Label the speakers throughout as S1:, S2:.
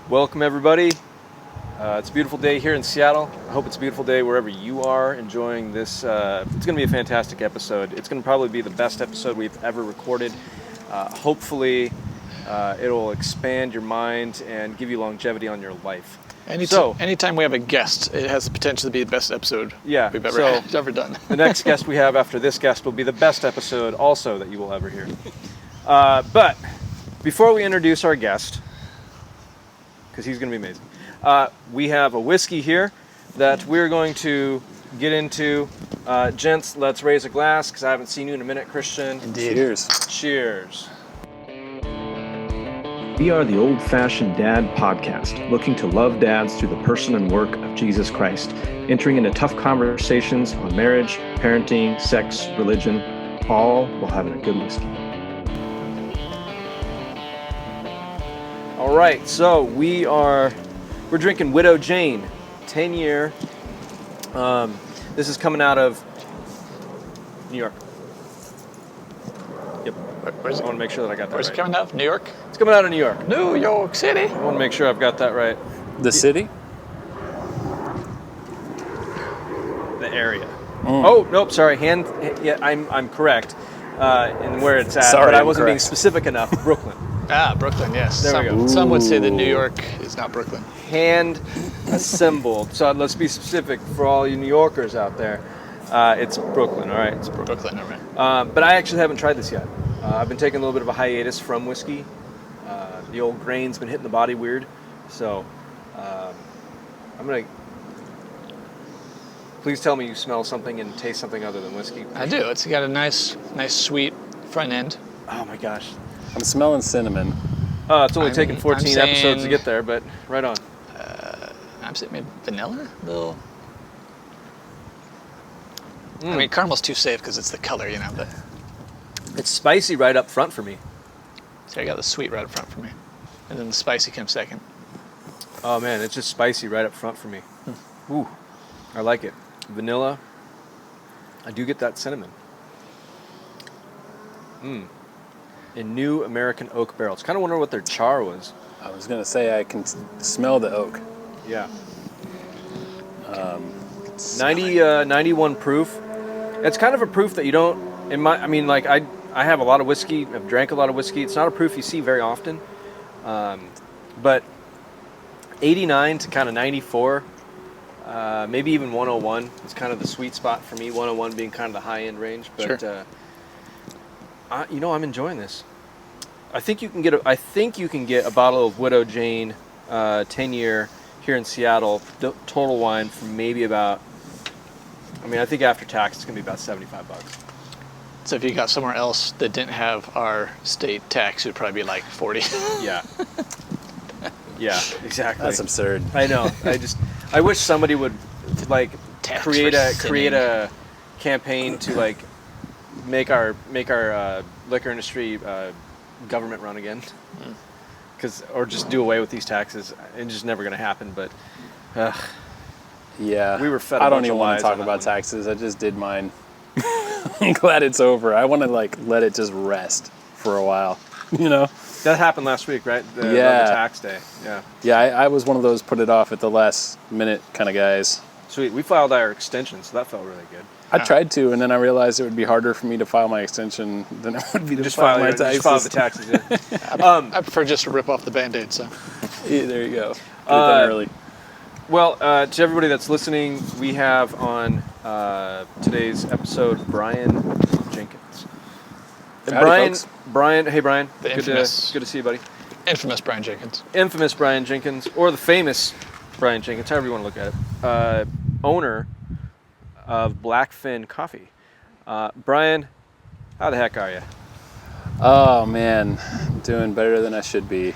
S1: Welcome, everybody. It's a beautiful day here in Seattle. I hope it's a beautiful day wherever you are enjoying this. It's going to be a fantastic episode. It's going to probably be the best episode we've ever recorded. Hopefully, it'll expand your mind and give you longevity on your life.
S2: Anytime we have a guest, it has the potential to be the best episode we've ever done.
S1: The next guest we have after this guest will be the best episode also that you will ever hear. But before we introduce our guest, because he's going to be amazing, we have a whiskey here that we're going to get into. Gents, let's raise a glass because I haven't seen you in a minute, Christian.
S2: Indeed.
S3: Cheers.
S1: Cheers. We are the Old-Fashioned Dad Podcast, looking to love dads through the person and work of Jesus Christ, entering into tough conversations on marriage, parenting, sex, religion, all while having a good whiskey. All right, so we're drinking Widow Jane, 10-year. This is coming out of New York. Yep.
S2: Where's
S1: I want to make sure that I got that
S2: Where's
S1: right.
S2: it coming out of? New York?
S1: It's coming out of New York.
S2: New York City.
S1: I want to make sure I've got that right.
S3: The city?
S1: The area. Oh, nope, sorry. Yeah, I'm correct in where it's at,
S3: Sorry,
S1: but I
S3: I'm
S1: wasn't being
S3: correct.
S1: specific enough. Brooklyn.
S2: Brooklyn, yes.
S1: There we go.
S2: Some would say that New York is not Brooklyn.
S1: Hand assembled. So let's be specific for all you New Yorkers out there. It's Brooklyn, all right? It's Brooklyn.
S2: Brooklyn, all right.
S1: But I actually haven't tried this yet. I've been taking a little bit of a hiatus from whiskey. The old grain's been hitting the body weird. So I'm going to... Please tell me you smell something and taste something other than whiskey.
S2: I do. It's got a nice sweet front end.
S1: Oh my gosh.
S3: I'm smelling cinnamon.
S1: It's only taken 14
S2: saying-
S1: episodes to get there, but right on.
S2: I'm saying maybe vanilla? Little. I mean, caramel's too safe because it's the color, but...
S1: It's spicy right up front for me.
S2: So I got the sweet right up front for me. And then the spicy comes second.
S1: Oh man, it's just spicy right up front for me. Ooh, I like it. Vanilla. I do get that cinnamon. In new American oak barrels. Kind of wonder what their char was.
S3: I was going to say I can smell the oak.
S1: Yeah. 91 proof. It's kind of a proof that you don't, I have a lot of whiskey. I've drank a lot of whiskey. It's not a proof you see very often. But 89 to kind of 94, maybe even 101 is kind of the sweet spot for me. 101 being kind of the high end range. But
S2: Sure.
S1: I'm enjoying this. I think you can get a bottle of Widow Jane 10-year here in Seattle, total wine for maybe about, I think after tax it's going to be about $75.
S2: So if you got somewhere else that didn't have our state tax, it would probably be like 40.
S1: Yeah. Yeah, exactly.
S3: That's absurd.
S1: I know. I wish somebody would
S2: Tax
S1: create
S2: for
S1: a campaign to make our liquor industry government run again. Or just do away with these taxes. It's just never going to happen, but
S3: Yeah.
S1: we were fed
S3: I
S1: a
S3: don't
S1: bunch
S3: even
S1: of
S3: want
S1: lies
S3: to talk
S1: on that
S3: about
S1: one.
S3: taxes. I just did mine. I'm glad it's over. I want to let it just rest for a while,
S1: That happened last week, right? The tax day. Yeah.
S3: Yeah, I was one of those put it off at the last minute kind of guys.
S1: Sweet. We filed our extension, so that felt really good.
S3: I tried to, and then I realized it would be harder for me to file my extension than it would be to file my taxes.
S1: Just file the taxes. Yeah.
S2: I prefer just to rip off the Band-Aid, so.
S3: Yeah, there you go. Get it done early.
S1: Well, to everybody that's listening, we have on today's episode Brian Jenkins. And
S3: Howdy, folks.
S1: Hey Brian,
S2: The
S1: good
S2: infamous-
S1: to see you, buddy.
S2: Infamous Brian Jenkins.
S1: Infamous Brian Jenkins, or the famous Brian Jenkins, however you want to look at it. Owner of Black Fin 𝖢ρισΕΕΛΛ. Brian, how the heck are you?
S3: Oh man, doing better than I should be.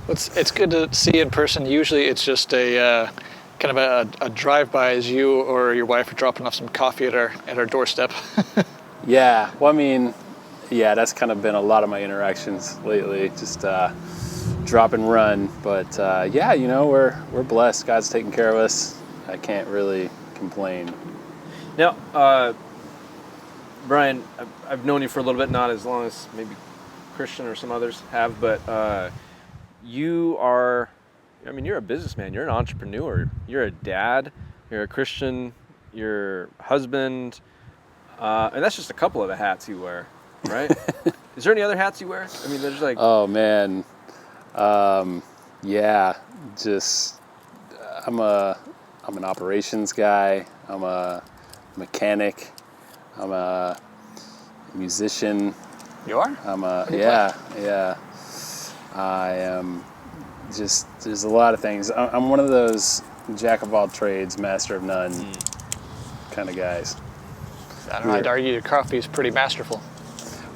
S2: It's good to see you in person. Usually it's just a kind of a drive-by as you or your wife are dropping off some coffee at our doorstep.
S3: Yeah, well, that's kind of been a lot of my interactions lately, just drop and run. But we're blessed. God's taking care of us. I can't really complain.
S1: Now, Brian, I've known you for a little bit, not as long as maybe Christian or some others have, but you are, I mean, you're a businessman, you're an entrepreneur, you're a dad, you're a Christian, you're a husband, and that's just a couple of the hats you wear, right? Is there any other hats you wear? I mean, there's like...
S3: Oh, man. Yeah, just, I'm an operations guy. I'm a mechanic. I'm a musician.
S2: You are?
S3: Yeah. I am just, there's a lot of things. I'm one of those jack of all trades, master of none kind of guys.
S2: I don't know, I'd argue your coffee is pretty masterful.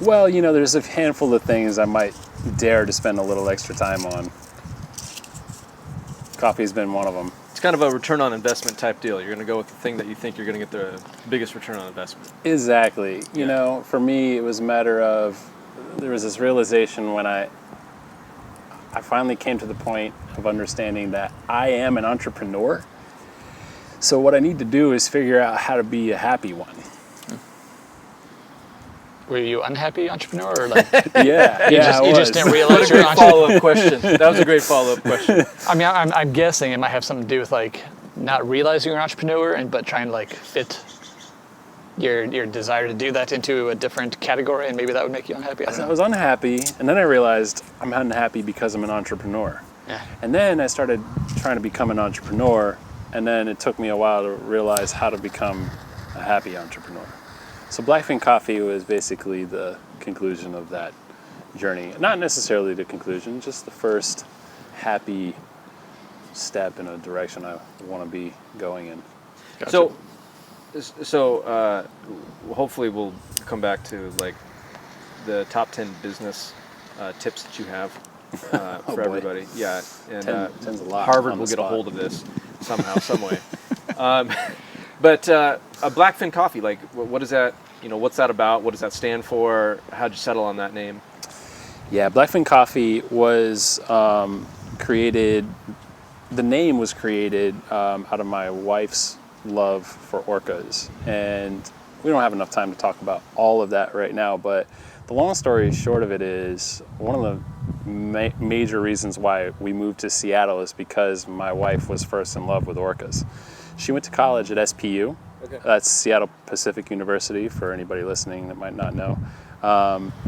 S3: Well, you know, there's a handful of things I might dare to spend a little extra time on. Coffee's been one of them.
S1: It's kind of a return on investment type deal. You're going to go with the thing that you think you're going to get the biggest return on investment.
S3: Exactly. You know, for me, it was a matter of, there was this realization when I finally came to the point of understanding that I am an entrepreneur. So what I need to do is figure out how to be a happy one.
S2: Were you unhappy entrepreneur or like?
S3: Yeah,
S2: you just didn't realize you're an
S1: Follow-up question. That was a great follow-up question.
S2: I mean, I'm guessing it might have something to do with like not realizing you're an entrepreneur but trying to like fit your desire to do that into a different category, and maybe that would make you unhappy.
S3: I was unhappy, and then I realized I'm unhappy because I'm an entrepreneur.
S2: Yeah.
S3: And then I started trying to become an entrepreneur, and then it took me a while to realize how to become a happy entrepreneur. So Blackfin Coffee was basically the conclusion of that journey. Not necessarily the conclusion, just the first happy step in a direction I want to be going in.
S2: Gotcha.
S1: So hopefully we'll come back to like the top 10 business tips that you have for everybody. Yeah, and
S3: 10's a lot
S1: Harvard
S3: on
S1: will
S3: the
S1: get a
S3: spot.
S1: hold of this somehow, some way. But a Blackfin Coffee, like, what is that? You know, what's that about? What does that stand for? How'd you settle on that name?
S3: Yeah, Blackfin Coffee was created. The name was created out of my wife's love for orcas, and we don't have enough time to talk about all of that right now. But the long story short of it is, one of the major reasons why we moved to Seattle is because my wife was first in love with orcas. She went to college at SPU.
S1: Okay.
S3: That's Seattle Pacific University, for anybody listening that might not know.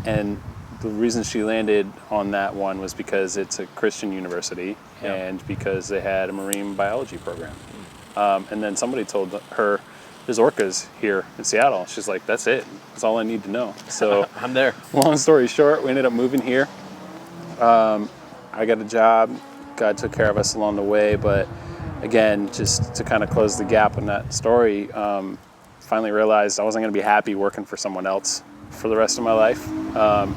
S3: And the reason she landed on that one was because it's a Christian university, and because they had a marine biology program. And then somebody told her, there's orcas here in Seattle. She's like, that's it. That's all I need to know. So
S1: I'm there.
S3: Long story short, we ended up moving here. I got a job. God took care of us along the way, but again, just to kind of close the gap in that story, finally realized I wasn't going to be happy working for someone else for the rest of my life,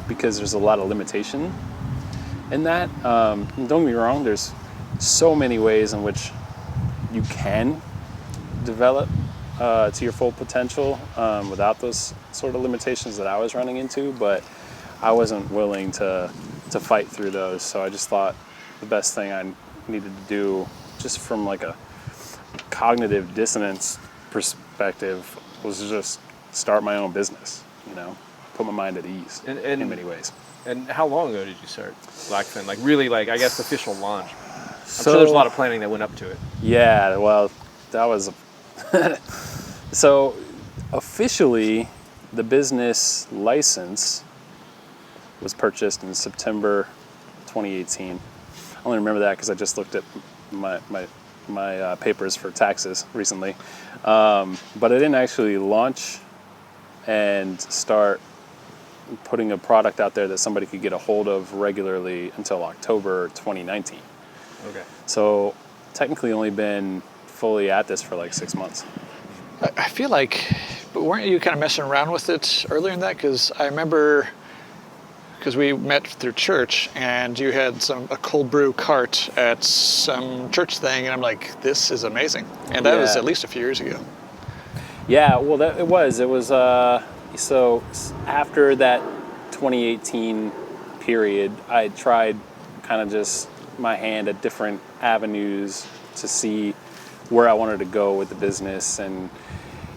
S3: because there's a lot of limitation in that. Don't get me wrong, there's so many ways in which you can develop to your full potential without those sort of limitations that I was running into, but I wasn't willing to fight through those. So I just thought the best thing I needed to do, just from like a cognitive dissonance perspective, was just start my own business, you know, put my mind at ease in many ways.
S1: And how long ago did you start Blackfin? Like really, like I guess official launch. I'm
S3: So,
S1: sure there's a lot of planning that went up to it.
S3: Yeah, well, that was so officially the business license was purchased in September 2018. I only remember that because I just looked at my papers for taxes recently, but I didn't actually launch and start putting a product out there that somebody could get a hold of regularly until October 2019.
S1: Okay.
S3: So technically only been fully at this for like 6 months.
S2: I feel like, but weren't you kind of messing around with it earlier in that? Because I remember, because we met through church, and you had a cold brew cart at some church thing, and I'm like, this is amazing. And that was at least a few years ago.
S3: Yeah, well, it was. So after that 2018 period, I tried kind of just my hand at different avenues to see where I wanted to go with the business, and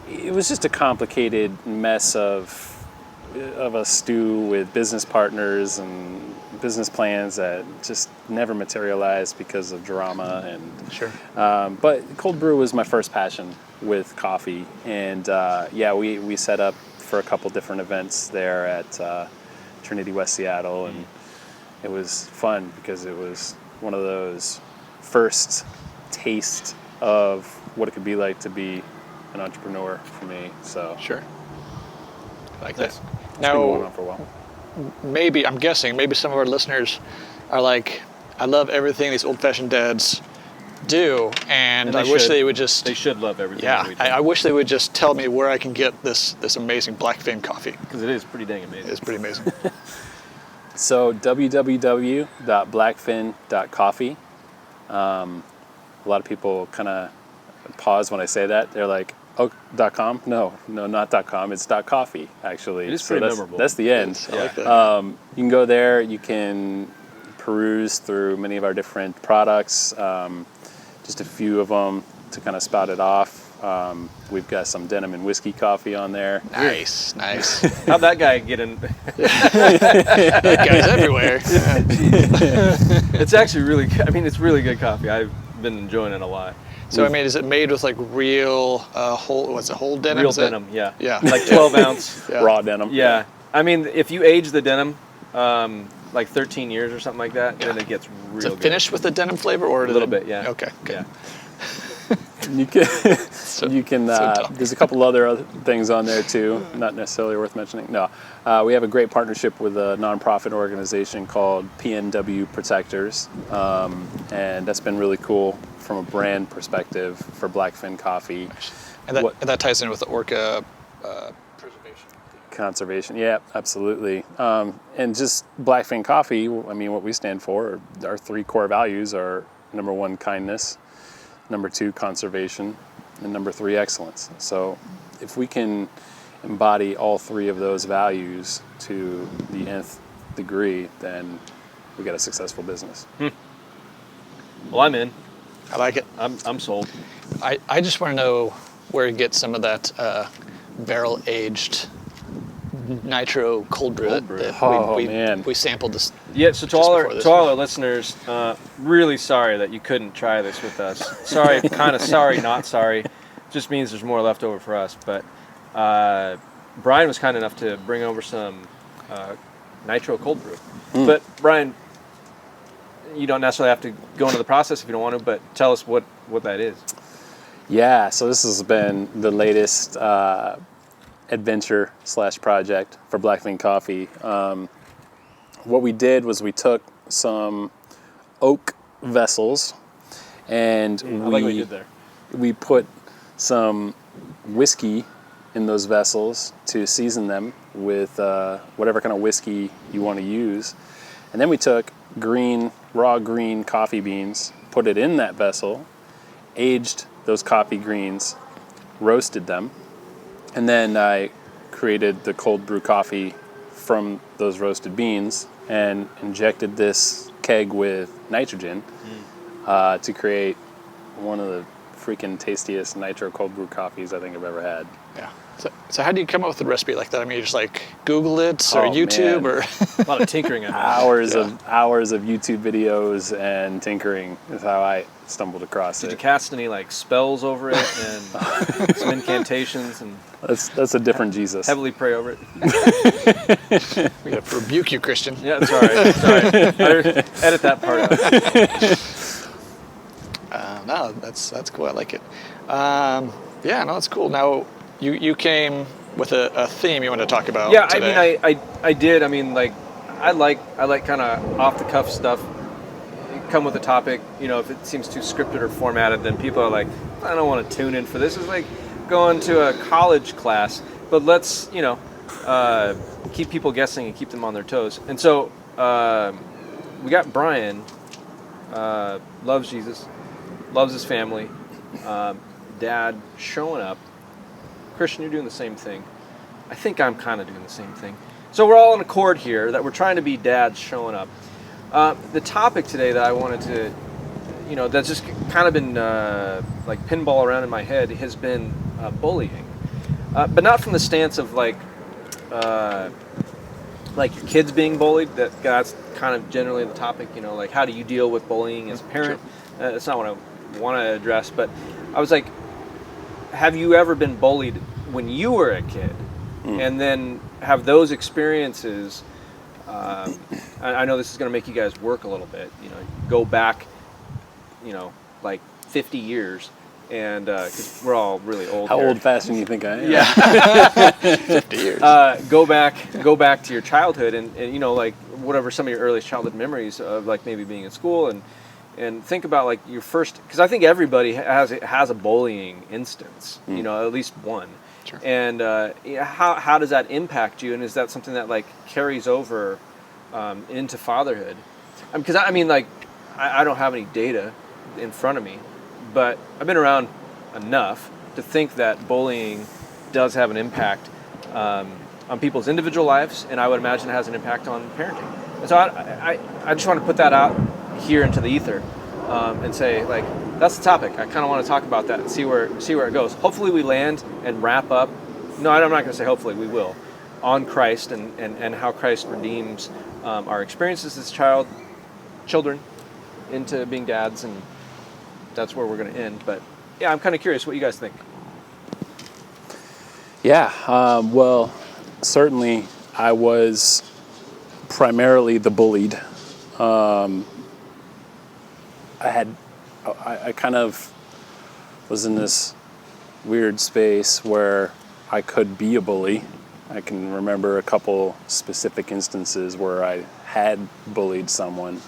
S3: it was just a complicated mess of a stew with business partners and business plans that just never materialized because of drama and
S2: Sure.
S3: but cold brew was my first passion with coffee, and we set up for a couple different events there at Trinity West Seattle, and it was fun because it was one of those first taste of what it could be like to be an entrepreneur for me. So
S2: Sure. Like
S1: Nice.
S2: that.
S3: it's been going
S2: Now,
S3: on for a while.
S2: maybe, I'm guessing, maybe some of our listeners are like, I love everything these old-fashioned dads do, and
S1: they
S2: I wish
S1: should.
S2: they would just...
S1: They should love everything.
S2: Yeah,
S1: that we do.
S2: I wish they would just tell me where I can get this amazing Blackfin coffee.
S1: Because it is pretty dang amazing.
S2: It's pretty amazing.
S3: So www.blackfin.coffee. A lot of people kind of pause when I say that. They're like, "Oh, .com? No, not .com. It's .coffee, actually."
S1: It is
S3: So
S1: pretty
S3: that's,
S1: memorable.
S3: That's the end.
S2: I like that.
S3: You can go there. You can peruse through many of our different products. Just a few of them to kind of spout it off. We've got some denim and whiskey coffee on there.
S2: Nice, nice.
S1: How'd that guy get in?
S2: Guys everywhere.
S1: It's actually really good. I mean, it's really good coffee. I've been enjoying it a lot.
S2: So I mean, is it made with like real whole denim?
S1: Real
S2: Is that-
S1: denim, yeah.
S2: Yeah.
S1: Like 12 ounce.
S2: Yeah.
S3: Raw denim.
S1: Yeah. I mean, if you age the denim like 13 years or something like that, then it gets real
S2: Is it
S1: good.
S2: finished with the denim flavor or
S1: A little bit, yeah.
S2: Okay.
S1: Yeah.
S3: You can. You can.
S2: dumb.
S3: There's a couple other things on there too, not necessarily worth mentioning. No, we have a great partnership with a nonprofit organization called PNW Protectors, and that's been really cool from a brand perspective for Blackfin coffee.
S2: And that ties in with the orca preservation.
S3: Conservation, yeah, absolutely. And just Blackfin coffee, I mean, what we stand for, our 3 core values are number 1, kindness, number 2, conservation, and number 3, excellence. So if we can embody all 3 of those values to the nth degree, then we got a successful business.
S1: Well, I'm in.
S2: I like it.
S1: I'm sold.
S2: I just want to know where to get some of that barrel aged nitro cold brew.
S1: Cold brew.
S3: Man.
S2: We sampled this.
S1: Yeah, so to
S2: Just
S1: all
S2: before this
S1: our
S2: one.
S1: listeners, really sorry that you couldn't try this with us. Sorry, kind of sorry, not sorry. Just means there's more left over for us. But Brian was kind enough to bring over some nitro cold brew. But Brian, you don't necessarily have to go into the process if you don't want to, but tell us what that is.
S3: Yeah, so this has been the latest adventure/project for Blackfin Coffee. What we did was we took some oak vessels and
S1: I like what you did there.
S3: we put some whiskey in those vessels to season them with whatever kind of whiskey you want to use. And then we took raw green coffee beans, put it in that vessel, aged those coffee greens, roasted them, and then I created the cold brew coffee from those roasted beans and injected this keg with nitrogen to create one of the freaking tastiest nitro cold brew coffees I think I've ever had.
S2: Yeah. So how do you come up with a recipe like that? I mean, you just like Google it or
S3: Oh,
S2: YouTube
S3: man.
S2: or
S1: A lot of tinkering.
S3: Hours of YouTube videos and tinkering is how I stumbled across
S1: Did you
S3: it.
S1: cast any like spells over it and some incantations and
S3: That's a different Jesus.
S1: heavily pray over it?
S2: we have to rebuke you, Christian.
S1: Yeah, it's all right. Sorry. Edit that part out.
S2: No, that's cool. I like it. Yeah, no, that's cool. Now you came with a theme you want to talk about.
S1: Yeah,
S2: today.
S1: I mean, I did. I mean, like, I like kind of off the cuff stuff. Come with a topic. You know, if it seems too scripted or formatted, then people are like, I don't want to tune in for this. It's like going to a college class, but let's keep people guessing and keep them on their toes. And so we got Brian. Loves Jesus, loves his family. Dad showing up. Christian, you're doing the same thing. I think I'm kind of doing the same thing. So we're all on accord here that we're trying to be dads showing up. The topic today that I wanted to, that's just kind of been like pinball around in my head has been bullying, but not from the stance of like your kids being bullied. That's kind kind of generally the topic, like how do you deal with bullying as a parent?
S2: Sure.
S1: That's not what I want to address, but I was like, have you ever been bullied when you were a kid? And then have those experiences, I know this is going to make you guys work a little bit, go back, like 50 years, and because we're all really old.
S3: How
S1: here.
S3: old-fashioned do you think I am?
S1: Yeah.
S2: 50 years.
S1: Go back to your childhood and like whatever some of your earliest childhood memories of, like maybe being in school, and think about like your first, because I think everybody has a bullying instance, at least one.
S2: Sure.
S1: And how does that impact you, and is that something that like carries over into fatherhood? Because I don't have any data in front of me, but I've been around enough to think that bullying does have an impact on people's individual lives, and I would imagine it has an impact on parenting. And so I just want to put that out here into the ether and say, like, that's the topic. I kind of want to talk about that and see where it goes. Hopefully we land and wrap up. No, I'm not going to say hopefully, we will, on Christ and how Christ redeems our experiences as children into being dads, and that's where we're going to end. But yeah, I'm kind of curious what you guys think.
S3: Yeah, well, certainly I was primarily the bullied. I kind of was in this weird space where I could be a bully. I can remember a couple specific instances where I had bullied someone,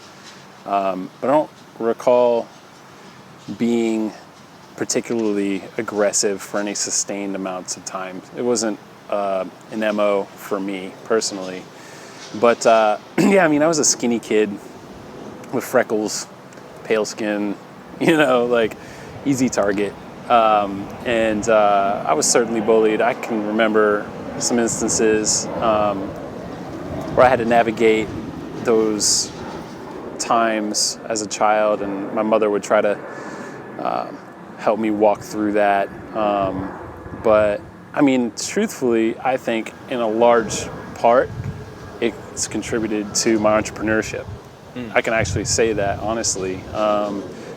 S3: but I don't recall being particularly aggressive for any sustained amounts of time. It wasn't an MO for me personally. But yeah, I was a skinny kid with freckles, pale skin, like easy target. And I was certainly bullied. I can remember some instances where I had to navigate those times as a child, and my mother would try to help me walk through that. But truthfully, I think in a large part, it's contributed to my entrepreneurship. I can actually say that honestly,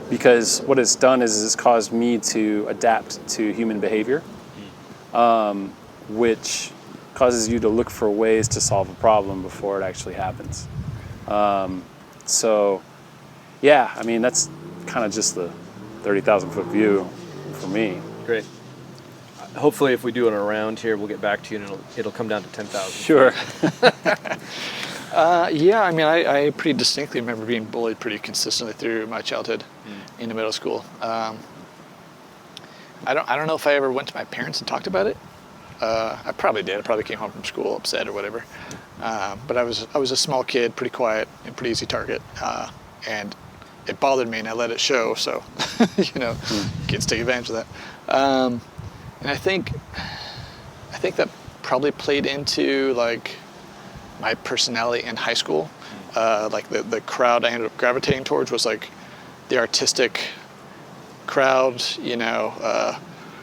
S3: because what it's done is it's caused me to adapt to human behavior, which causes you to look for ways to solve a problem before it actually happens. So, yeah, that's kind of just the 30,000 foot view for me.
S1: Great. Hopefully, if we do it around here, we'll get back to you, and it'll come down to 10,000.
S3: Sure.
S2: Yeah, I pretty distinctly remember being bullied pretty consistently through my childhood into middle school. I don't know if I ever went to my parents and talked about it. I probably did. I probably came home from school upset or whatever. But I was a small kid, pretty quiet, and pretty easy target. And it bothered me, and I let it show. So, kids take advantage of that. And I think that probably played into like my personality in high school. Like the crowd I ended up gravitating towards was like the artistic crowd,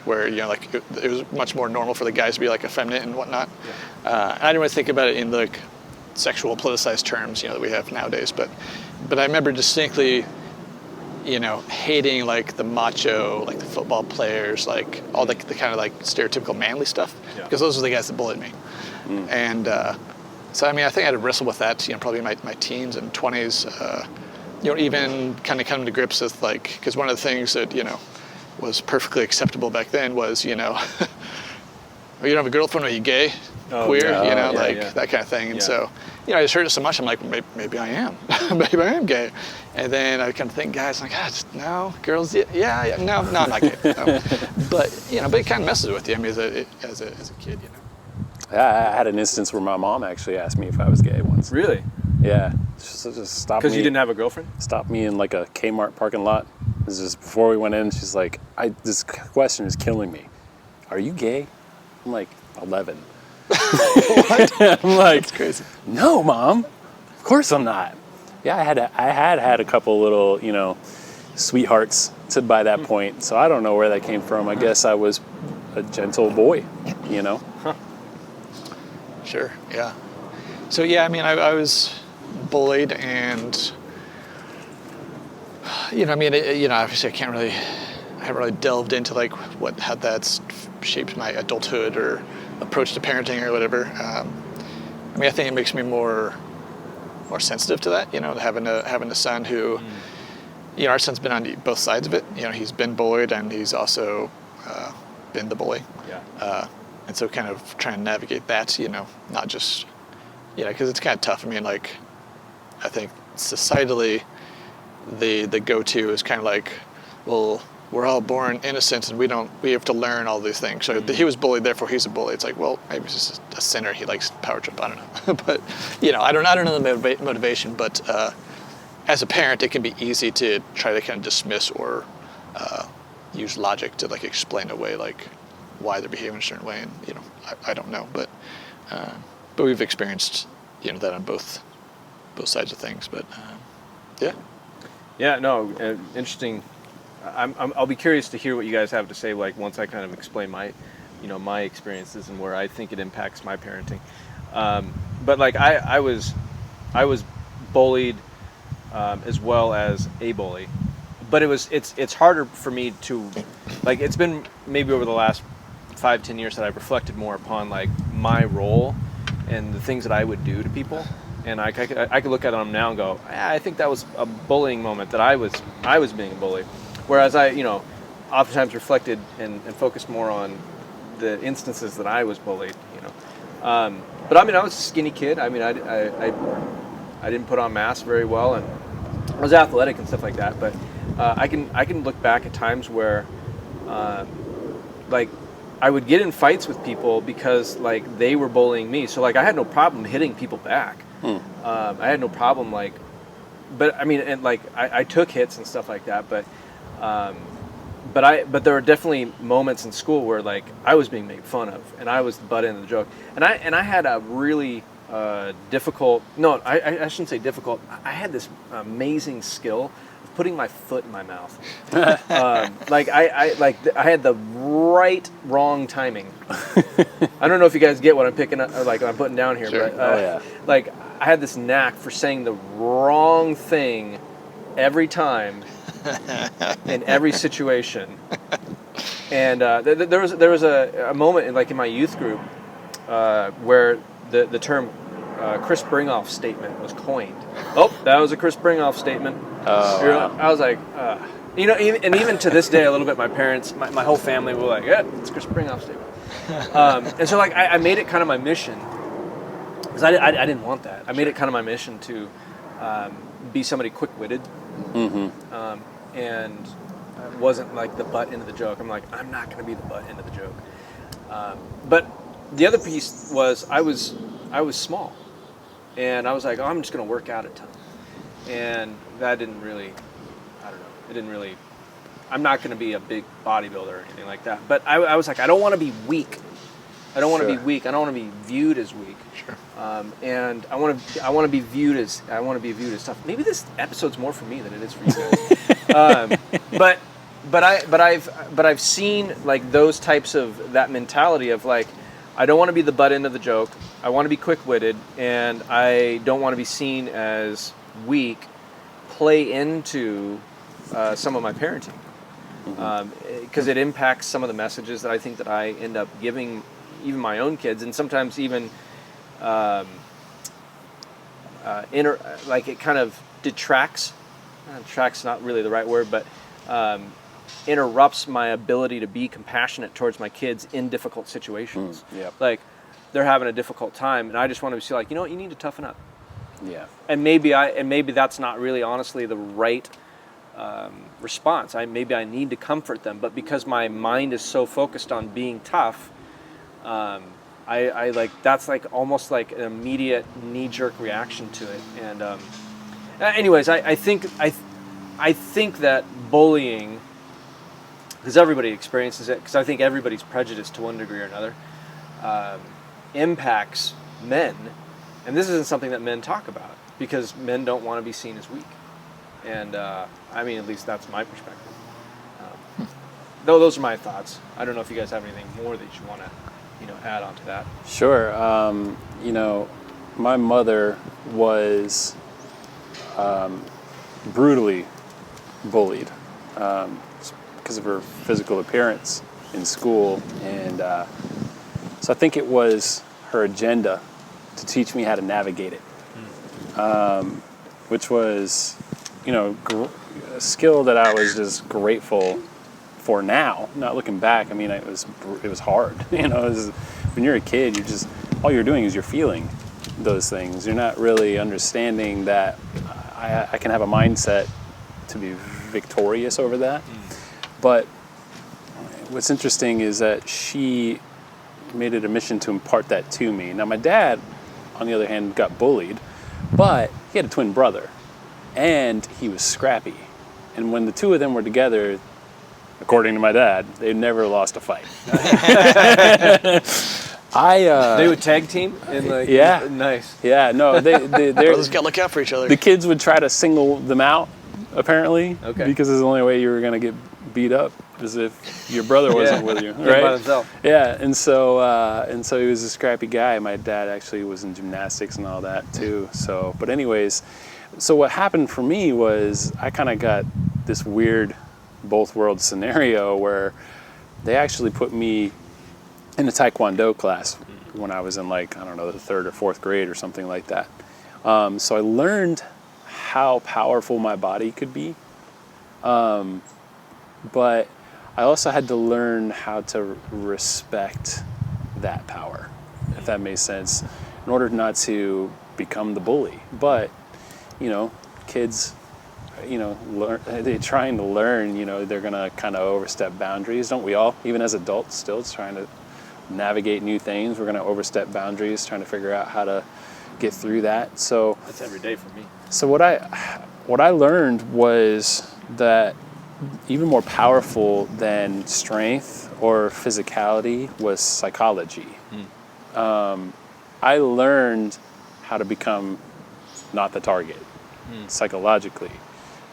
S2: where like it was much more normal for the guys to be like effeminate and whatnot. Yeah. I didn't really think about it in like sexual politicized terms, that we have nowadays. But I remember distinctly, hating like the macho, like the football players, like all the kind of like stereotypical manly stuff, because those were the guys that bullied me. And so I think I had to wrestle with that, probably my teens and 20s. Even kind of coming to grips with like, because one of the things that was perfectly acceptable back then was, you don't have a girlfriend, are you gay, queer, that kind of thing. And so, I just heard it so much, I'm like, maybe I am. Maybe I am gay. And then I kind of think, guys, like, no, girls, no, I'm not gay. No. But it kind of messes with you, as a kid,
S3: Yeah, I had an instance where my mom actually asked me if I was gay once.
S1: Really?
S3: Yeah. Just stopped me.
S1: Because you didn't have a girlfriend?
S3: Stopped me in like a Kmart parking lot. This is before we went in. She's like, this question is killing me. Are you gay? I'm like, 11. What? I'm like, that's crazy. No, Mom. Of course I'm not. Yeah, I had a couple little, sweethearts by that point. So I don't know where that came from. I guess I was a gentle boy, Huh.
S2: Sure. Yeah. So yeah, I bullied, and obviously I haven't really delved into like how that's shaped my adulthood or approach to parenting or whatever. I think it makes me more sensitive to that. Having a son who, our son's been on both sides of it. He's been bullied and he's also been the bully.
S1: Yeah.
S2: And so kind of trying to navigate that, not just, because it's kind of tough. I think societally, the go-to is kind of like, well, we're all born innocent and we have to learn all these things. So he was bullied, therefore he's a bully. It's like, well, maybe he's just a sinner. He likes power trip. I don't know. But, I don't know the motivation, but as a parent, it can be easy to try to kind of dismiss or use logic to like explain away like why they're behaving a certain way. And, I don't know, but we've experienced, that on both sides of things. But yeah.
S1: Yeah, no, interesting. I'll be curious to hear what you guys have to say, like once I kind of explain my, my experiences and where I think it impacts my parenting. But like I was bullied as well as a bully, but it's harder for me to, like, it's been maybe over the last 5-10 years that I've reflected more upon like my role and the things that I would do to people. And I could look at them now and go, I think that was a bullying moment, that I was being a bully. Whereas I, oftentimes reflected and focused more on the instances that I was bullied, But I was a skinny kid. I didn't put on mass very well, and I was athletic and stuff like that. But I can look back at times where, like, I would get in fights with people because like they were bullying me. So like I had no problem hitting people back. I had no problem but I took hits and stuff like that. But there were definitely moments in school where like I was being made fun of and I was the butt end of the joke. And I had a really difficult. No, I shouldn't say difficult. I had this amazing skill of putting my foot in my mouth. I had the wrong timing. I don't know if you guys get what I'm picking up, like I'm putting down here,
S2: sure.
S1: But like I had this knack for saying the wrong thing every time in every situation. And there was a moment in my youth group where the term Chris Bringoff statement was coined. Oh, that was a Chris Bringoff statement.
S3: Oh, wow.
S1: I was like, even to this day, a little bit, my parents, my whole family were like, yeah, it's Chris Bringoff statement. And so like I made it kind of my mission, because I didn't want that. I made it kind of my mission to be somebody quick-witted, and wasn't like the butt end of the joke. I'm like, I'm not going to be the butt end of the joke. But the other piece was I was small, and I was like, oh, I'm just going to work out a ton, and that didn't really, I don't know, it didn't really. I'm not going to be a big bodybuilder or anything like that. But I was like, I don't want to be weak. I don't want to be weak. I don't want to be viewed as weak.
S2: Sure.
S1: And I want to be viewed as tough. Maybe this episode's more for me than it is for you guys. But I've seen like those types of that mentality of like, I don't want to be the butt end of the joke. I want to be quick-witted, and I don't want to be seen as weak. Play into some of my parenting, because it impacts some of the messages that I think that I end up giving even my own kids, and sometimes even it kind of detracts. Detract's not really the right word, but interrupts my ability to be compassionate towards my kids in difficult situations.
S3: Yep.
S1: Like they're having a difficult time, and I just want to see like, you know what, you need to toughen up.
S3: Yeah.
S1: And maybe that's not really honestly the right response. Maybe I need to comfort them, but because my mind is so focused on being tough, I like that's like almost like an immediate knee-jerk reaction to it. And anyways, I think that bullying, because everybody experiences it, because I think everybody's prejudiced to one degree or another, impacts men. And this isn't something that men talk about, because men don't want to be seen as weak. And at least that's my perspective. Though those are my thoughts. I don't know if you guys have anything more that you want to, add on to that.
S3: Sure. My mother was brutally bullied because of her physical appearance in school. And so I think it was her agenda to teach me how to navigate it, which was, a skill that I was just grateful for now. Not looking back, I mean, it was hard. When you're a kid, all you're doing is you're feeling those things. You're not really understanding that I can have a mindset to be victorious over that. But what's interesting is that she made it a mission to impart that to me. Now, my dad, on the other hand, got bullied, but he had a twin brother, and he was scrappy. And when the two of them were together, according to my dad, they never lost a fight.
S1: They would tag team and nice.
S3: Yeah, no, they
S2: Brothers got to look out for each other.
S3: the kids would try to single them out, apparently,
S1: Okay.
S3: because it's the only way you were going to get beat up is if your brother wasn't with you, right?
S1: By himself.
S3: Yeah, and so he was a scrappy guy. My dad actually was in gymnastics and all that too. So, but anyways, so what happened for me was I kind of got this weird both worlds scenario where they actually put me in a Taekwondo class when I was in the 3rd or 4th grade or something like that. So I learned how powerful my body could be. But I also had to learn how to respect that power, if that makes sense, in order not to become the bully. But, kids, they're trying to learn, they're going to kind of overstep boundaries. Don't we all, even as adults, still trying to navigate new things? We're going to overstep boundaries, trying to figure out how to get through that. So
S1: That's every day for me.
S3: So what I learned was that even more powerful than strength or physicality was psychology. I learned how to become not the target psychologically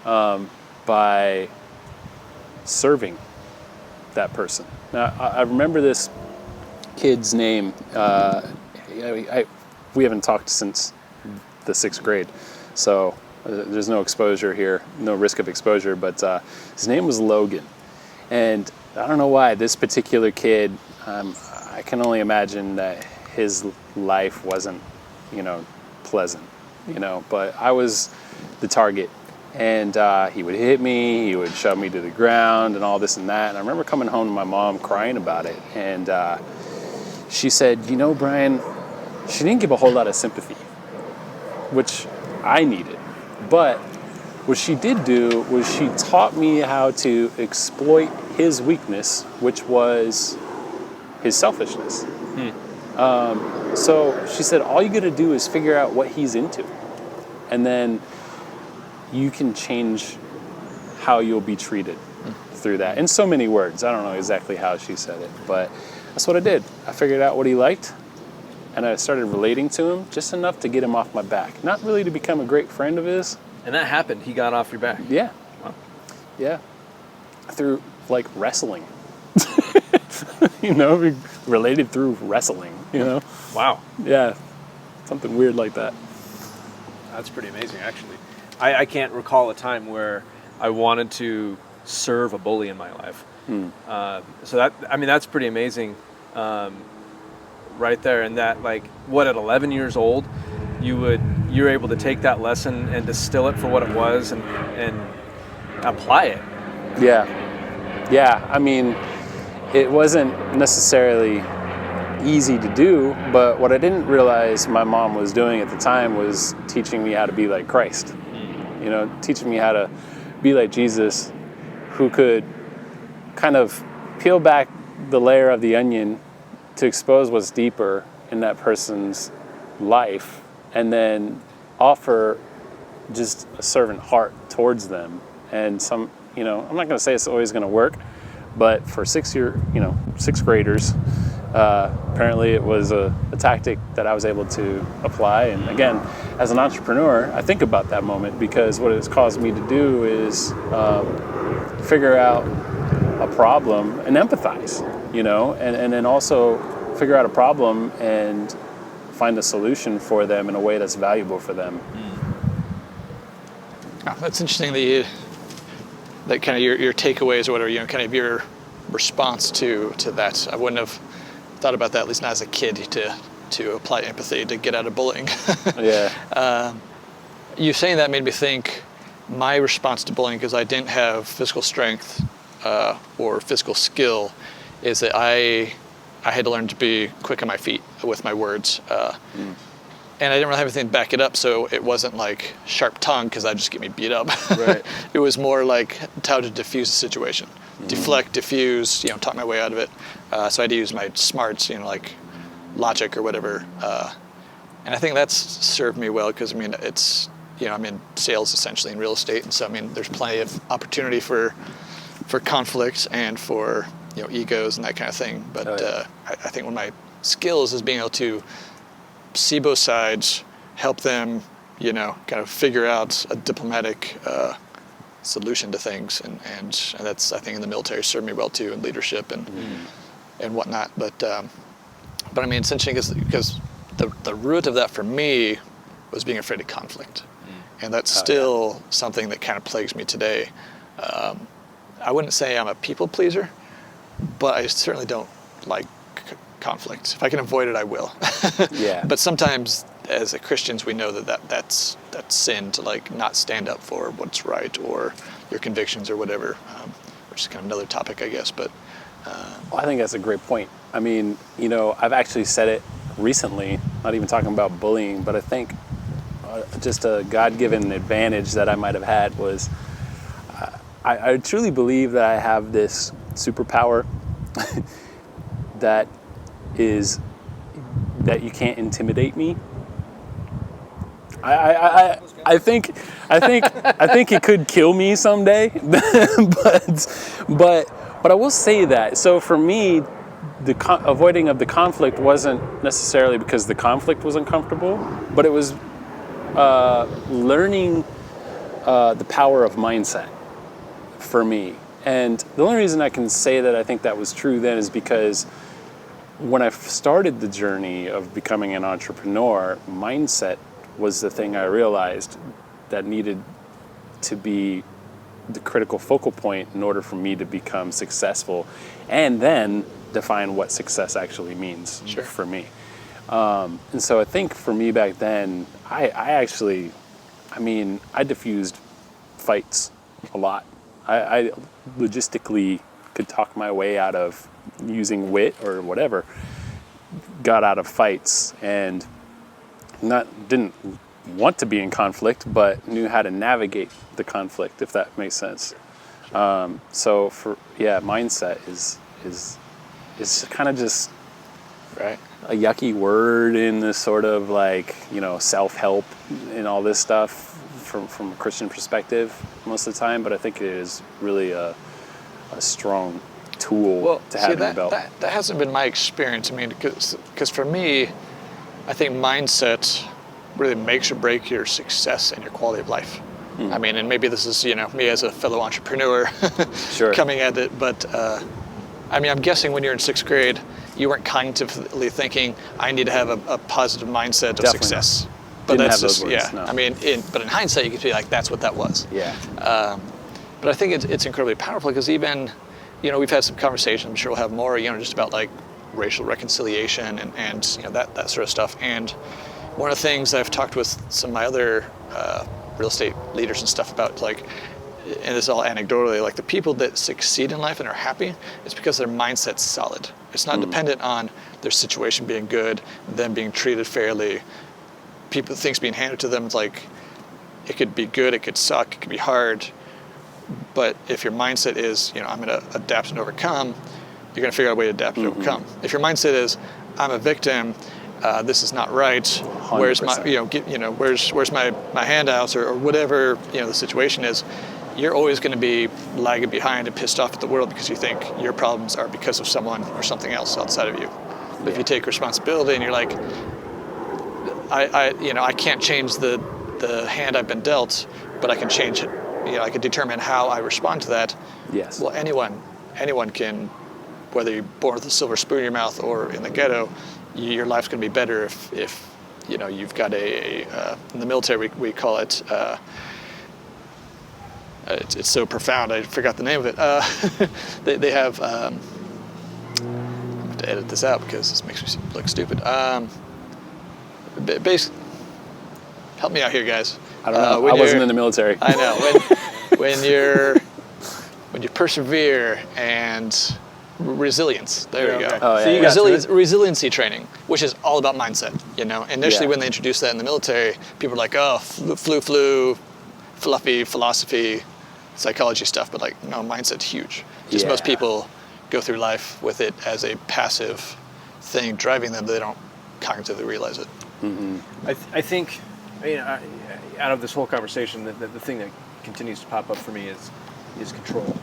S3: by serving that person. Now, I remember this kid's name. We haven't talked since the 6th grade, so there's no exposure here, no risk of exposure, but his name was Logan. And I don't know why this particular kid, I can only imagine that his life wasn't, pleasant, but I was the target. And he would hit me, he would shove me to the ground and all this and that. And I remember coming home to my mom crying about it. And she said, Brian, she didn't give a whole lot of sympathy, which I needed. But what she did do was she taught me how to exploit his weakness, which was his selfishness. So she said, all you got to do is figure out what he's into. And then you can change how you'll be treated through that. In so many words. I don't know exactly how she said it, but that's what I did. I figured out what he liked, and I started relating to him just enough to get him off my back. Not really to become a great friend of his.
S1: And that happened. He got off your back.
S3: Yeah.
S1: Wow.
S3: Yeah. Through, wrestling. We related through wrestling,
S1: Wow.
S3: Yeah. Something weird like that.
S1: That's pretty amazing, actually. I can't recall a time where I wanted to serve a bully in my life. So that's pretty amazing, right there. And that, at 11 years old, you're able to take that lesson and distill it for what it was and apply it.
S3: Yeah. I mean, it wasn't necessarily easy to do, but what I didn't realize my mom was doing at the time was teaching me how to be like Christ. Teaching me how to be like Jesus, who could kind of peel back the layer of the onion to expose what's deeper in that person's life, and then offer just a servant heart towards them. And I'm not going to say it's always going to work, but for 6th graders, apparently it was a tactic that I was able to apply. And again, as an entrepreneur, I think about that moment, because what it's caused me to do is figure out a problem and empathize, and then also figure out a problem and find a solution for them in a way that's valuable for them.
S2: Oh, that's interesting that kind of your takeaways or whatever, kind of your response to that. I wouldn't have thought about that, at least not as a kid, to apply empathy to get out of bullying.
S3: Yeah.
S2: You saying that made me think my response to bullying, because I didn't have physical strength or physical skill, is that I had to learn to be quick on my feet with my words. And I didn't really have anything to back it up, so it wasn't like sharp tongue, because that'd just get me beat up.
S3: Right.
S2: It was more like how to diffuse the situation. Deflect, diffuse, talk my way out of it. So I had to use my smarts, like logic or whatever. And I think that's served me well, because it's, I'm in sales essentially in real estate, and so there's plenty of opportunity for conflicts and for egos and that kind of thing. But I think one of my skills is being able to see both sides, help them, kind of figure out a diplomatic solution to things, and that's, I think, in the military served me well too, in leadership and whatnot. But it's interesting because the root of that for me was being afraid of conflict, and that's still something that kind of plagues me today. I wouldn't say I'm a people pleaser, but I certainly don't like conflict. If I can avoid it, I will.
S3: Yeah.
S2: But sometimes, as Christians, we know that's sin to not stand up for what's right or your convictions or whatever, which is kind of another topic, I guess. But
S3: Well, I think that's a great point. I've actually said it recently, not even talking about bullying, but I think just a God-given advantage that I might have had was I truly believe that I have this superpower that is that you can't intimidate me. I think it could kill me someday, but I will say that. So for me, the avoiding of the conflict wasn't necessarily because the conflict was uncomfortable, but it was learning the power of mindset for me. And the only reason I can say that I think that was true then is because when I started the journey of becoming an entrepreneur, mindset was the thing I realized that needed to be the critical focal point in order for me to become successful, and then define what success actually means for me. And so I think for me back then, I diffused fights a lot. I logistically could talk my way out of using wit or whatever, got out of fights, and didn't want to be in conflict, but knew how to navigate the conflict, if that makes sense. So mindset is kind of just
S2: right,
S3: a yucky word in this sort of self-help and all this stuff from a Christian perspective most of the time, but I think it is really a strong tool to have in the belt.
S2: That hasn't been my experience. Because for me, I think mindset really makes or breaks your success and your quality of life. And maybe this is me as a fellow entrepreneur coming at it, but I'm guessing when you're in 6th grade, you weren't cognitively thinking, I need to have a positive mindset of success.
S3: Not.
S2: But
S3: Didn't
S2: that's
S3: have
S2: just
S3: those words, no.
S2: But in hindsight, you could be like, that's what that was.
S3: Yeah.
S2: But I think it's incredibly powerful, because even, we've had some conversations, I'm sure we'll have more, just about racial reconciliation and that sort of stuff. And one of the things I've talked with some of my other real estate leaders and stuff about, and this is all anecdotally, the people that succeed in life and are happy, it's because their mindset's solid. It's not dependent on their situation being good, them being treated fairly, things being handed to them. It's it could be good, it could suck, it could be hard, but if your mindset is, I'm going to adapt and overcome, you're going to figure out a way to adapt and overcome. If your mindset is, I'm a victim, this is not right,
S3: 100%.
S2: Where's my, where's my handouts or whatever, the situation is, you're always going to be lagging behind and pissed off at the world because you think your problems are because of someone or something else outside of you. But if you take responsibility and you're like, I can't change the hand I've been dealt, but I can change it. I can determine how I respond to that.
S3: Yes.
S2: Well, anyone can, whether you're born with a silver spoon in your mouth or in the ghetto, your life's going to be better if you've got in the military we call it. It's so profound. I forgot the name of it. They have. I have to edit this out because this makes me look stupid. Basically, help me out here, guys.
S3: I don't know. I wasn't in the military.
S2: I know when you persevere and resilience. There you go.
S3: Oh, yeah.
S1: So you got
S2: Resiliency training, which is all about mindset. Initially when they introduced that in the military, people were like, "Oh, fluffy philosophy, psychology stuff." But no, mindset's huge. Just most people go through life with it as a passive thing driving them, but they don't cognitively realize it.
S3: Mm-hmm.
S1: I think, out of this whole conversation, the thing that continues to pop up for me is control,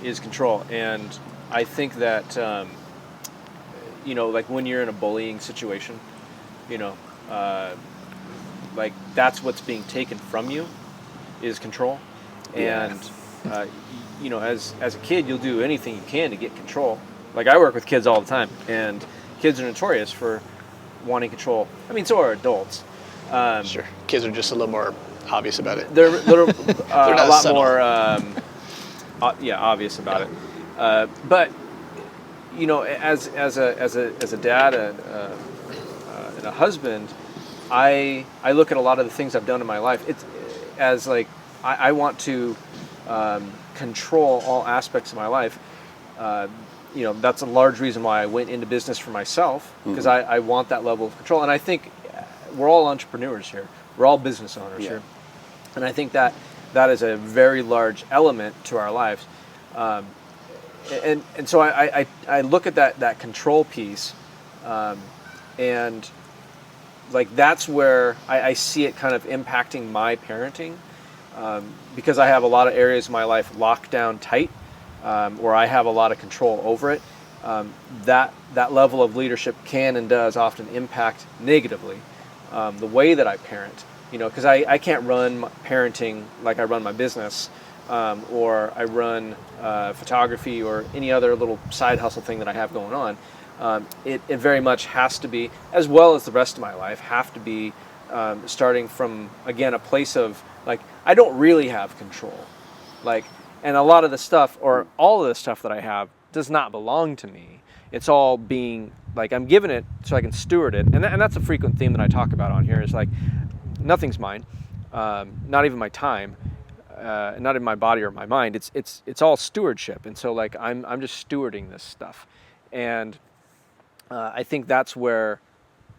S1: is control, and I think that when you're in a bullying situation, that's what's being taken from you is control, and as a kid, you'll do anything you can to get control. Like, I work with kids all the time, and kids are notorious for wanting control. I mean, so are adults.
S2: Sure. Kids are just a little more obvious about it.
S1: They're a lot
S2: subtle.
S1: more obvious about it. But as a dad and a husband, I look at a lot of the things I've done in my life. It's as I want to control all aspects of my life. That's a large reason why I went into business for myself, because I want that level of control. And I think we're all entrepreneurs here. We're all business owners here. And I think that is a very large element to our lives. And so I look at that control piece, and that's where I see it kind of impacting my parenting, because I have a lot of areas of my life locked down tight, where I have a lot of control over it. That level of leadership can and does often impact negatively the way that I parent. Because I can't run parenting like I run my business, or I run photography or any other little side hustle thing that I have going on. It very much has to be, as well as the rest of my life, have to be starting from, again, a place of I don't really have control. And a lot of the stuff, or all of the stuff that I have, does not belong to me. It's all being, I'm given it so I can steward it. And that's a frequent theme that I talk about on here, is nothing's mine, not even my time, not in my body or my mind. It's all stewardship. And so I'm just stewarding this stuff. And I think that's where,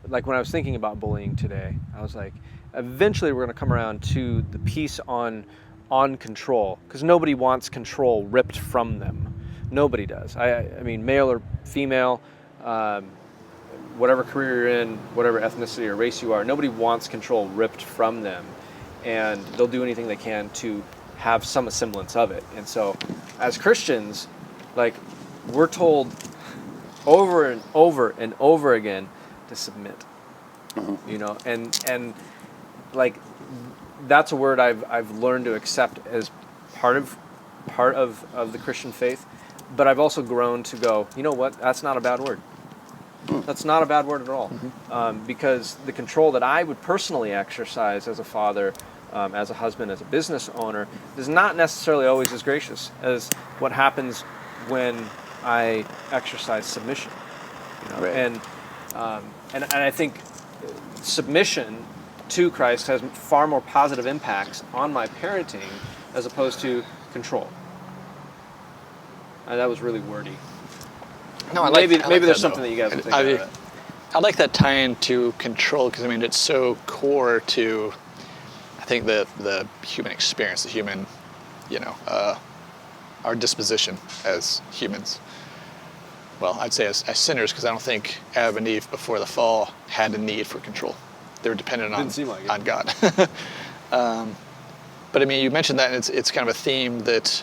S1: when I was thinking about bullying today, I was eventually we're going to come around to the piece on control, because nobody wants control ripped from them. Nobody does. I mean, male or female, whatever career you're in, whatever ethnicity or race you are, nobody wants control ripped from them, and they'll do anything they can to have some semblance of it. And so, as Christians, we're told over and over and over again to submit. And that's a word I've learned to accept as part of the Christian faith, but I've also grown to go, you know what? That's not a bad word. That's not a bad word at all, because the control that I would personally exercise as a father, as a husband, as a business owner, is not necessarily always as gracious as what happens when I exercise submission.
S3: Right.
S1: And I think submission to Christ has far more positive impacts on my parenting as opposed to control. That was really wordy.
S2: No, I
S1: maybe
S2: like
S1: there's
S2: that,
S1: something that you guys would think about it.
S2: I like that tie-in to control, because it's so core to, I think, the human experience, the human, our disposition as humans. Well, I'd say as sinners, because I don't think Adam and Eve before the fall had a need for control. They were dependent on God. But you mentioned that, and it's kind of a theme that,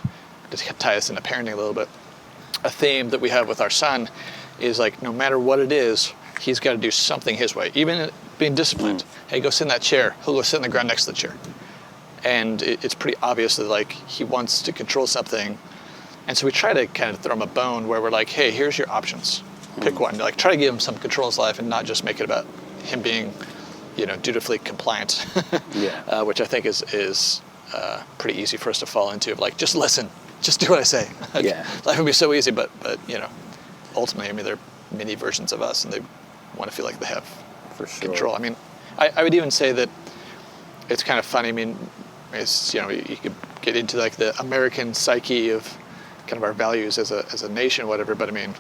S2: to tie us into parenting a little bit, a theme that we have with our son is no matter what it is, he's got to do something his way. Even being disciplined. Hey, go sit in that chair. He'll go sit on the ground next to the chair. And it's pretty obvious that he wants to control something. And so we try to kind of throw him a bone where we're hey, here's your options. Pick one. Like, try to give him some control in his life and not just make it about him being, dutifully compliant.
S3: Yeah.
S2: Which I think is pretty easy for us to fall into. Of like, just listen, just do what I say.
S3: Yeah.
S2: Life would be so easy, but ultimately, I mean, they're mini versions of us, and they want to feel like they have
S3: For sure.
S2: control. I mean, I would even say that it's kind of funny. I mean, it's, you could get into like the American psyche of kind of our values as a nation, whatever. But I mean,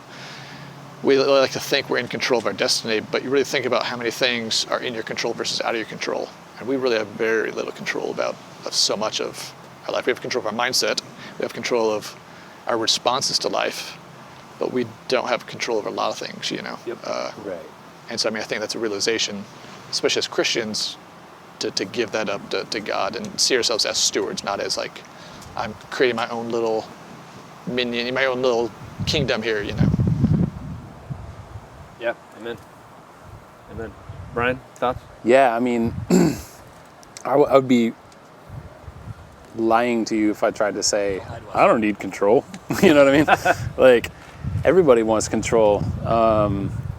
S2: we like to think we're in control of our destiny, but you really think about how many things are in your control versus out of your control. And we really have very little control of so much of our life. We have control of our mindset. We have control of our responses to life, but we don't have control over a lot of things,
S1: Yep.
S3: Right.
S2: And so, I mean, I think that's a realization, especially as Christians, to give that up to God and see ourselves as stewards, not as like, I'm creating my own little minion, my own little kingdom here,
S1: Yeah. Amen. Amen. Brian, thoughts?
S3: Yeah, I mean, I would be lying to you if I tried to say, I don't need control. You know what I mean? Like, everybody wants control.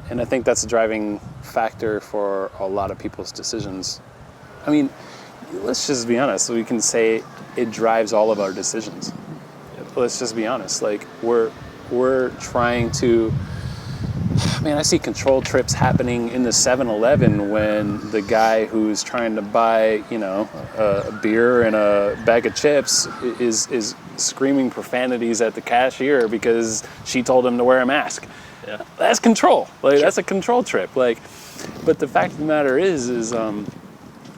S3: And I think that's a driving factor for a lot of people's decisions. I mean, let's just be honest. We can say it drives all of our decisions. Let's just be honest. Like, we're trying to... Man, I see control trips happening in the 7-Eleven when the guy who's trying to buy, a beer and a bag of chips is screaming profanities at the cashier because she told him to wear a mask.
S1: Yeah.
S3: That's control. Like,
S2: Sure.
S3: That's a control trip. Like, but the fact of the matter is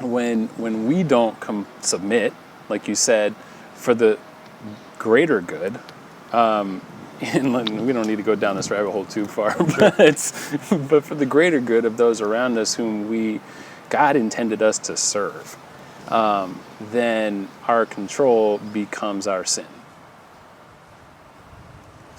S3: when we don't submit, like you said, for the greater good. And we don't need to go down this rabbit hole too far, but for the greater good of those around us whom God intended us to serve, then our control becomes our sin.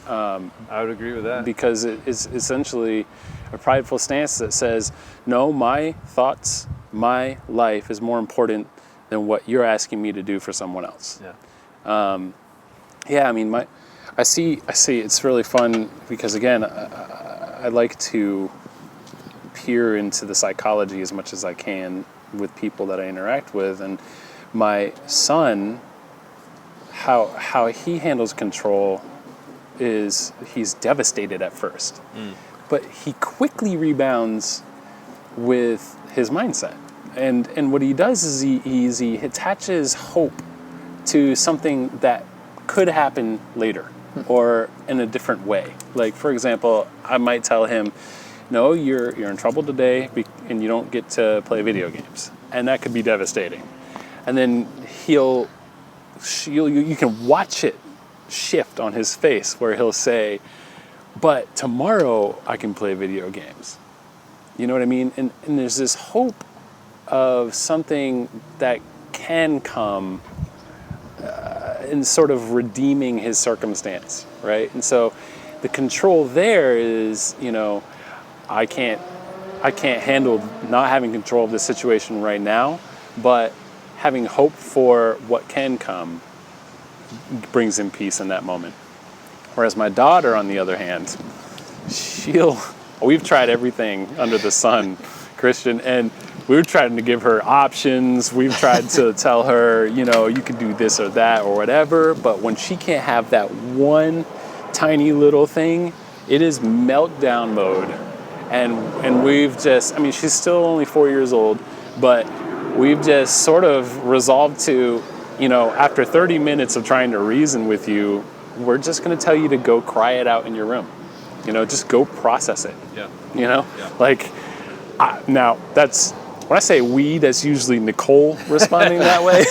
S1: I would agree with that.
S3: Because it is essentially a prideful stance that says, no, my thoughts, my life is more important than what you're asking me to do for someone else.
S1: Yeah.
S3: I mean, I see. It's really fun because, again, I like to peer into the psychology as much as I can with people that I interact with. And my son, how he handles control is he's devastated at first, but he quickly rebounds with his mindset. And what he does is he attaches hope to something that could happen later. Or in a different way. Like, for example, I might tell him, no, you're in trouble today and you don't get to play video games. And that could be devastating. And then you can watch it shift on his face where he'll say, but tomorrow I can play video games. You know what I mean? And there's this hope of something that can come in sort of redeeming his circumstance, right? And so the control there is, I can't handle not having control of the situation right now, but having hope for what can come brings him peace in that moment. Whereas my daughter, on the other hand, we've tried everything under the sun, Christian, and we've tried to give her options. We've tried to tell her, you can do this or that or whatever. But when she can't have that one tiny little thing, it is meltdown mode. And we've just, she's still only 4 years old, but we've just sort of resolved to, after 30 minutes of trying to reason with you, we're just going to tell you to go cry it out in your room. Just go process it.
S1: Yeah.
S3: Yeah. Now that's... When I say we, that's usually Nicole responding that way.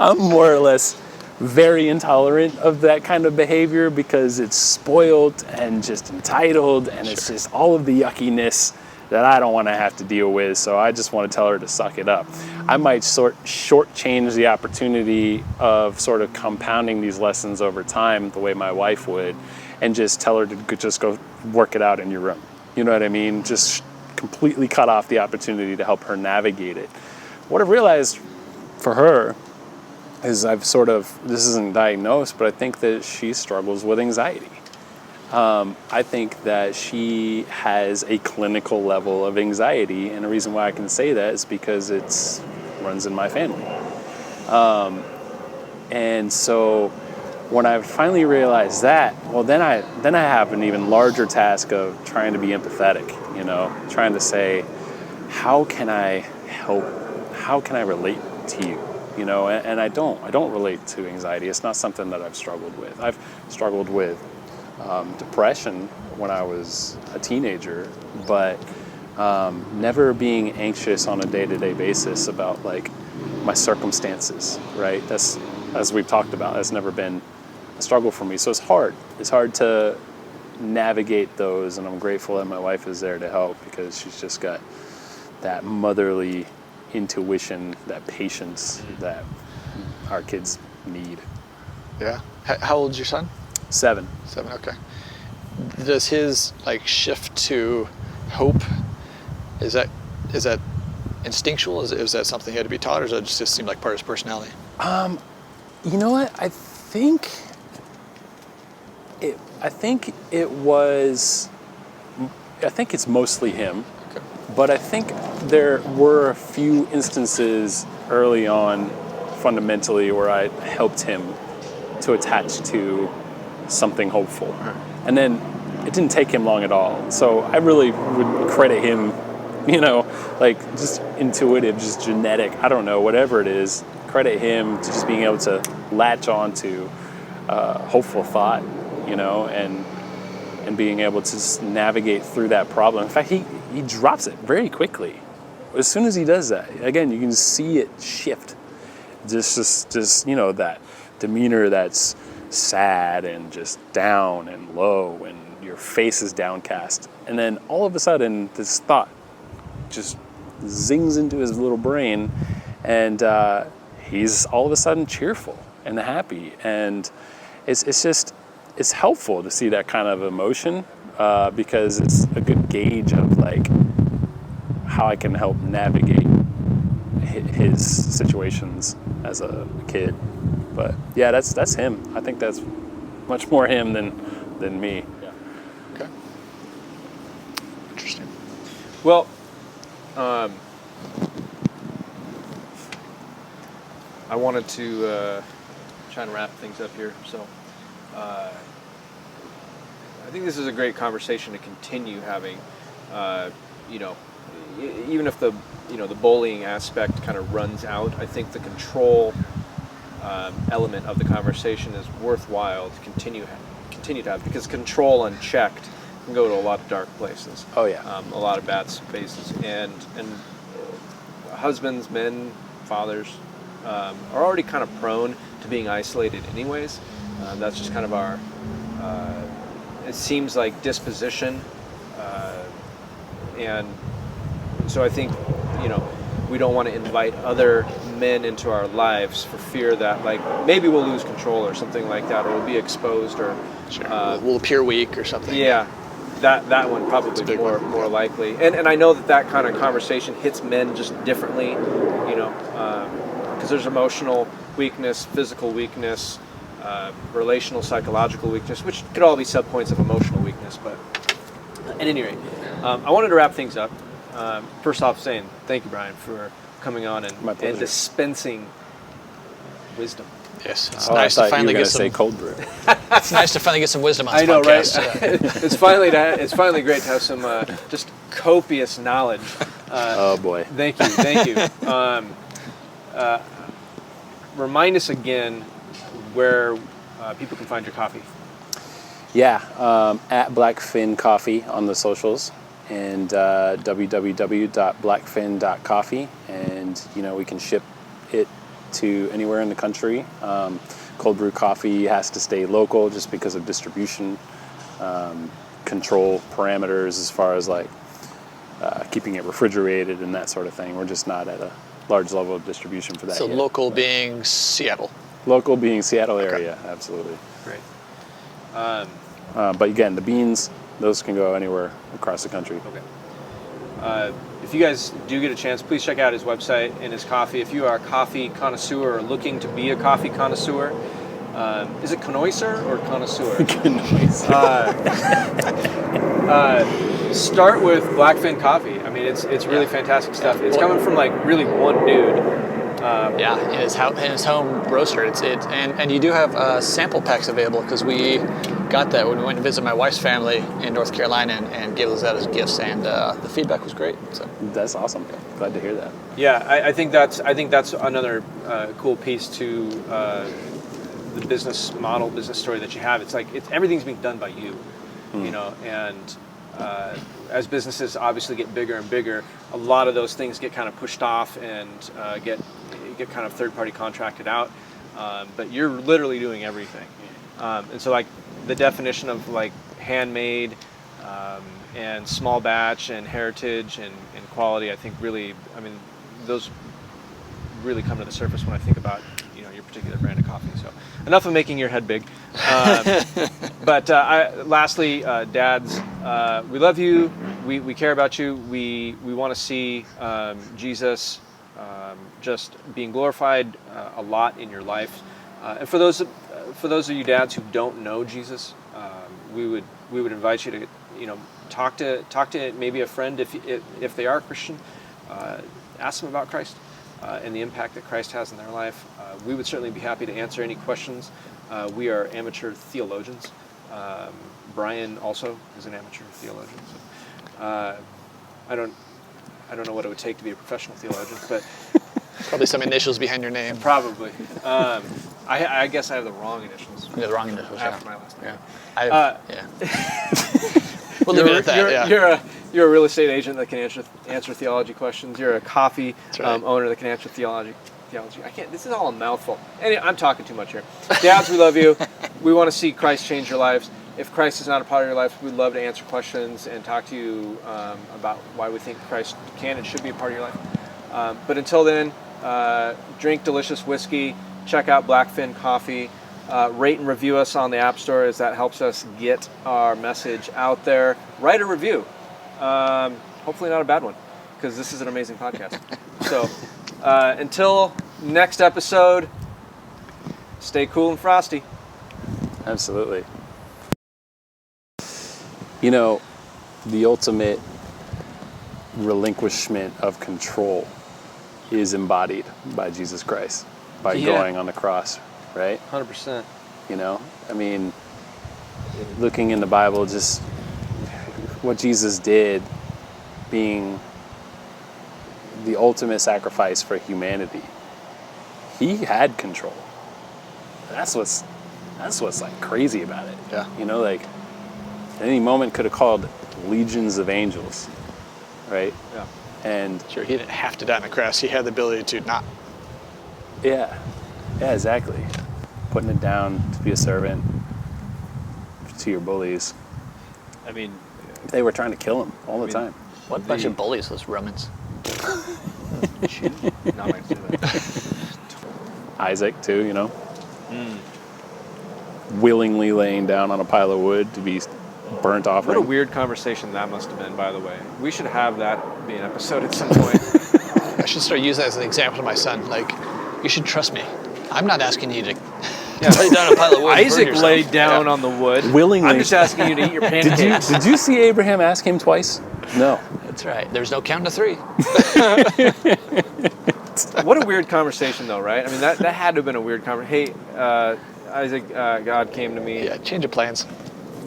S3: I'm more or less very intolerant of that kind of behavior because it's spoiled and just entitled, and it's just all of the yuckiness that I don't want to have to deal with. So I just want to tell her to suck it up. I might shortchange the opportunity of sort of compounding these lessons over time the way my wife would, and just tell her to just go work it out in your room. You know what I mean? Just completely cut off the opportunity to help her navigate it. What I've realized for her is this isn't diagnosed, but I think that she struggles with anxiety. I think that she has a clinical level of anxiety, and the reason why I can say that is because it runs in my family. And so when I finally realized that, well, then I have an even larger task of trying to be empathetic, trying to say, how can I help? How can I relate to you? And I don't relate to anxiety. It's not something that I've struggled with. I've struggled with depression when I was a teenager, but never being anxious on a day-to-day basis about like my circumstances, right? That's, as we've talked about, that's never been a struggle for me. So it's hard. It's hard to navigate those, and I'm grateful that my wife is there to help, because she's just got that motherly intuition, that patience that our kids need.
S2: Yeah. How old's your son?
S3: 7.
S2: 7, okay. Does his like shift to hope, is that instinctual? Is that something he had to be taught, or does it just seem like part of his personality?
S3: You know what? I think it's mostly him.
S2: Okay.
S3: But I think there were a few instances early on, fundamentally, where I helped him to attach to something hopeful.
S2: Right.
S3: And then it didn't take him long at all. So I really would credit him, like just intuitive, just genetic, I don't know, whatever it is, credit him to just being able to latch on to hopeful thought, and being able to just navigate through that problem. In fact, he drops it very quickly. As soon as he does that, again, you can see it shift. Just that demeanor that's sad and just down and low, and your face is downcast. And then all of a sudden, this thought just zings into his little brain, and he's all of a sudden cheerful and happy. And it's helpful to see that kind of emotion, because it's a good gauge of like how I can help navigate his situations as a kid. But yeah, that's him. I think that's much more him than me. Yeah.
S2: Okay. Interesting.
S1: Well, I wanted to try and wrap things up here. So I think this is a great conversation to continue having. Even if the bullying aspect kind of runs out, I think the control element of the conversation is worthwhile to continue to have, because control unchecked can go to a lot of dark places.
S3: Oh yeah.
S1: A lot of bad spaces, and husbands, men, fathers are already kind of prone to being isolated anyways. That's just kind of our it seems like disposition, and so I think we don't want to invite other men into our lives for fear that like maybe we'll lose control or something like that, or we'll be exposed, or
S2: sure. We'll appear weak or something.
S1: Yeah, that one probably more likely. And I know that kind of conversation hits men just differently, because there's emotional weakness, physical weakness, relational, psychological weakness, which could all be subpoints of emotional weakness. But at any rate, I wanted to wrap things up. First off, saying thank you, Brian, for coming on and dispensing wisdom.
S2: Yes, it's nice to finally get some.
S3: Say cold brew.
S2: It's nice to finally get some wisdom on this
S1: I know,
S2: podcast.
S1: Right? It's finally great to have some just copious knowledge.
S3: Oh boy!
S1: Thank you. Remind us again where people can find your coffee.
S3: Yeah, at Black Fin Coffee on the socials, and www.blackfin.coffee, and we can ship it to anywhere in the country. Cold brew coffee has to stay local just because of distribution control parameters as far as like keeping it refrigerated and that sort of thing. We're just not at a large level of distribution for that
S2: so
S3: yet.
S2: Local being Seattle.
S3: Local being Seattle area, okay. Absolutely.
S1: Great.
S3: But again, the beans, those can go anywhere across the country.
S1: Okay. If you guys do get a chance, please check out his website and his coffee. If you are a coffee connoisseur or looking to be a coffee connoisseur, Is it connoisseur or connoisseur? Start with Blackfin coffee. I mean, it's really fantastic stuff. It's coming from like really one dude.
S2: In his home roaster. And you do have sample packs available, because we got that when we went to visit my wife's family in North Carolina and gave those out as gifts, and the feedback was great. So
S3: That's awesome. Glad to hear that.
S1: Yeah, I think that's another cool piece to the business model, business story that you have. It's like everything's being done by you, you know, and as businesses obviously get bigger and bigger, a lot of those things get kind of pushed off and get kind of third-party contracted out. But you're literally doing everything, and so like the definition of like handmade and small batch and heritage and quality, I think really, I mean, those really come to the surface when I think about, you know, your particular brand of coffee. So enough of making your head big. But lastly, dads, we love you. We care about you. We want to see Jesus just being glorified a lot in your life. And for those of you dads who don't know Jesus, we would invite you to, you know, talk to maybe a friend if they are Christian. Ask them about Christ and the impact that Christ has in their life. We would certainly be happy to answer any questions. We are amateur theologians. Brian also is an amateur theologian. So, I don't know what it would take to be a professional theologian, but
S2: probably some initials behind your name.
S1: probably. I guess I have the wrong initials.
S2: Yeah, the wrong initials.
S1: After my last name.
S2: We'll leave it at that.
S1: You're a real estate agent that can answer theology questions. You're a coffee owner that can answer theology. I can't. This is all a mouthful. Anyway, I'm talking too much here. Dads, we love you. We want to see Christ change your lives. If Christ is not a part of your life, we'd love to answer questions and talk to you about why we think Christ can and should be a part of your life. But until then, drink delicious whiskey. Check out Blackfin coffee. Rate and review us on the App Store, as that helps us get our message out there. Write a review. Hopefully not a bad one, because this is an amazing podcast. So until next episode, stay cool and frosty.
S3: Absolutely. You know, the ultimate relinquishment of control is embodied by Jesus Christ, by going on the cross, right?
S1: 100%.
S3: You know, I mean, looking in the Bible, just what Jesus did, being the ultimate sacrifice for humanity, he had control. That's what's like crazy about it.
S2: Yeah.
S3: You know, like at any moment could have called legions of angels, right?
S1: Yeah.
S3: And
S2: Sure, he didn't have to die on the cross. He had the ability to not.
S3: yeah, exactly. Putting it down to be a servant to your bullies.
S1: I mean,
S3: They were trying to kill him all the time.
S2: What bunch of bullies, those Romans.
S1: not like to do that.
S3: Isaac too, you know. Willingly laying down on a pile of wood to be burnt offering.
S1: What a weird conversation that must have been, by the way. We should have that be an episode at some point.
S2: I should start using that as an example to my son. Like, you should trust me. I'm not asking you to lay down a pile of wood. and burn
S1: Isaac
S2: yourself.
S1: laid down on the wood.
S3: Willingly.
S1: I'm just asking you to eat your pancakes.
S3: Did you see Abraham ask him twice? No.
S2: That's right. There's no count to 3.
S1: What a weird conversation, though, right? I mean, that had to have been a weird conversation. Hey, Isaac, God came to me.
S2: Yeah, change of plans.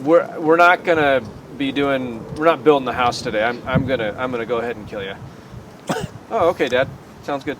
S1: We're not gonna be doing. We're not building the house today. I'm gonna go ahead and kill you. Oh, okay, Dad. Sounds good.